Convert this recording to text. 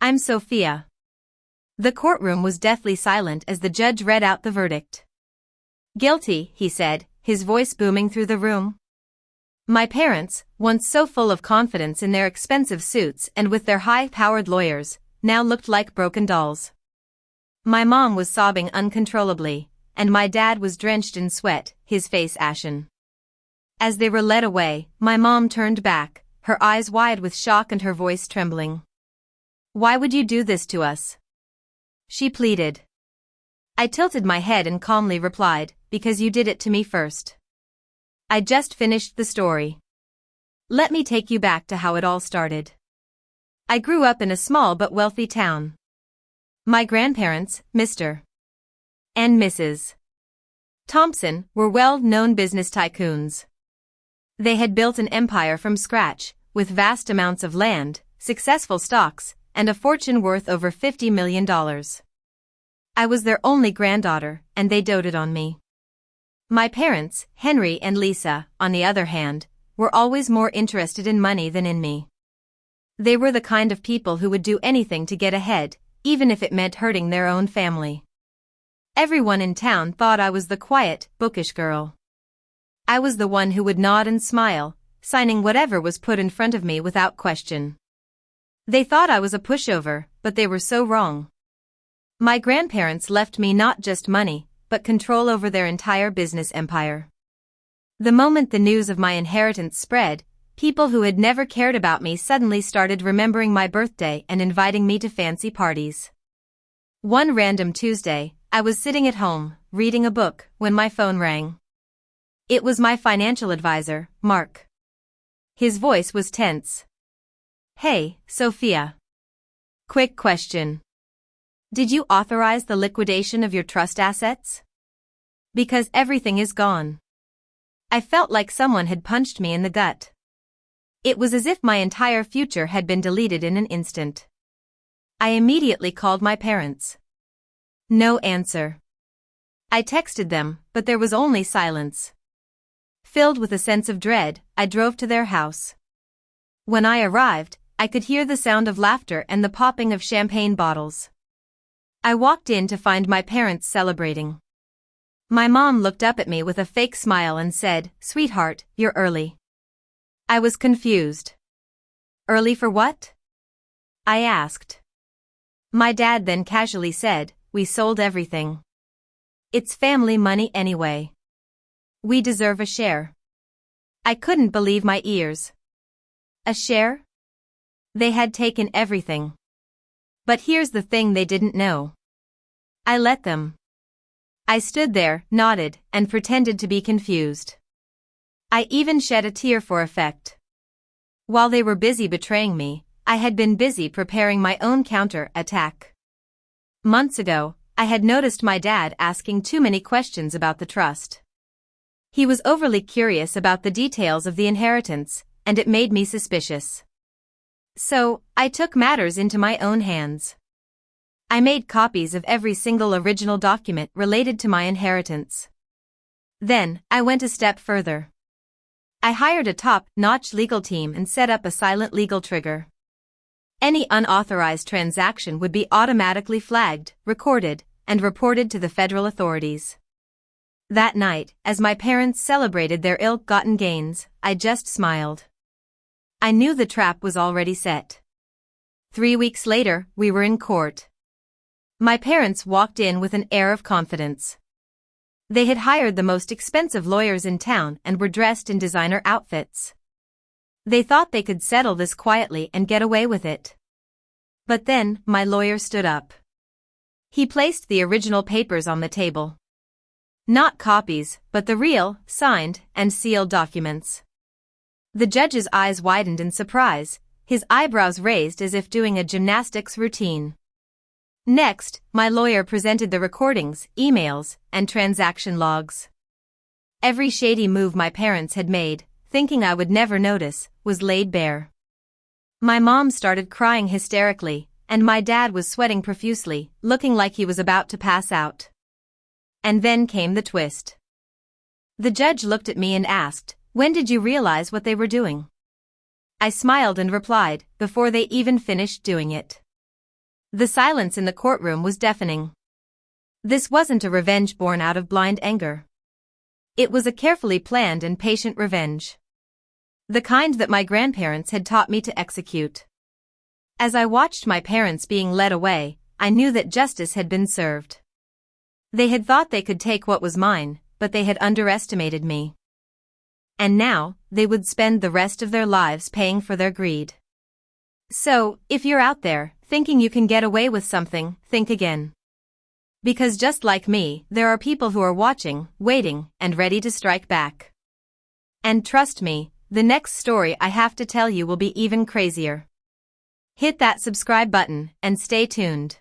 I'm Sophia. The courtroom was deathly silent as the judge read out the verdict. Guilty, he said, his voice booming through the room. My parents, once so full of confidence in their expensive suits and with their high-powered lawyers, now looked like broken dolls. My mom was sobbing uncontrollably, and my dad was drenched in sweat, his face ashen. As they were led away, my mom turned back, her eyes wide with shock and her voice trembling. "Why would you do this to us?" she pleaded. I tilted my head and calmly replied, "Because you did it to me first." I just finished the story. Let me take you back to how it all started. I grew up in a small but wealthy town. My grandparents, Mr. and Mrs. Thompson, were well-known business tycoons. They had built an empire from scratch, with vast amounts of land, successful stocks, and a fortune worth over $50 million. I was their only granddaughter, and they doted on me. My parents, Henry and Lisa, on the other hand, were always more interested in money than in me. They were the kind of people who would do anything to get ahead, even if it meant hurting their own family. Everyone in town thought I was the quiet, bookish girl. I was the one who would nod and smile, signing whatever was put in front of me without question. They thought I was a pushover, but they were so wrong. My grandparents left me not just money, but control over their entire business empire. The moment the news of my inheritance spread, people who had never cared about me suddenly started remembering my birthday and inviting me to fancy parties. One random Tuesday, I was sitting at home, reading a book, when my phone rang. It was my financial advisor, Mark. His voice was tense. "Hey, Sophia. Quick question. Did you authorize the liquidation of your trust assets? Because everything is gone." I felt like someone had punched me in the gut. It was as if my entire future had been deleted in an instant. I immediately called my parents. No answer. I texted them, but there was only silence. Filled with a sense of dread, I drove to their house. When I arrived, I could hear the sound of laughter and the popping of champagne bottles. I walked in to find my parents celebrating. My mom looked up at me with a fake smile and said, "Sweetheart, you're early." I was confused. "Early for what?" I asked. My dad then casually said, "We sold everything. It's family money anyway. We deserve a share." I couldn't believe my ears. A share? They had taken everything. But here's the thing they didn't know. I let them. I stood there, nodded, and pretended to be confused. I even shed a tear for effect. While they were busy betraying me, I had been busy preparing my own counter-attack. Months ago, I had noticed my dad asking too many questions about the trust. He was overly curious about the details of the inheritance, and it made me suspicious. So, I took matters into my own hands. I made copies of every single original document related to my inheritance. Then, I went a step further. I hired a top-notch legal team and set up a silent legal trigger. Any unauthorized transaction would be automatically flagged, recorded, and reported to the federal authorities. That night, as my parents celebrated their ill-gotten gains, I just smiled. I knew the trap was already set. 3 weeks later, we were in court. My parents walked in with an air of confidence. They had hired the most expensive lawyers in town and were dressed in designer outfits. They thought they could settle this quietly and get away with it. But then, my lawyer stood up. He placed the original papers on the table. Not copies, but the real, signed, and sealed documents. The judge's eyes widened in surprise, his eyebrows raised as if doing a gymnastics routine. Next, my lawyer presented the recordings, emails, and transaction logs. Every shady move my parents had made, thinking I would never notice, was laid bare. My mom started crying hysterically, and my dad was sweating profusely, looking like he was about to pass out. And then came the twist. The judge looked at me and asked, "When did you realize what they were doing?" I smiled and replied, "Before they even finished doing it." The silence in the courtroom was deafening. This wasn't a revenge born out of blind anger. It was a carefully planned and patient revenge. The kind that my grandparents had taught me to execute. As I watched my parents being led away, I knew that justice had been served. They had thought they could take what was mine, but they had underestimated me. And now, they would spend the rest of their lives paying for their greed. So, if you're out there, thinking you can get away with something, think again. Because just like me, there are people who are watching, waiting, and ready to strike back. And trust me, the next story I have to tell you will be even crazier. Hit that subscribe button, and stay tuned.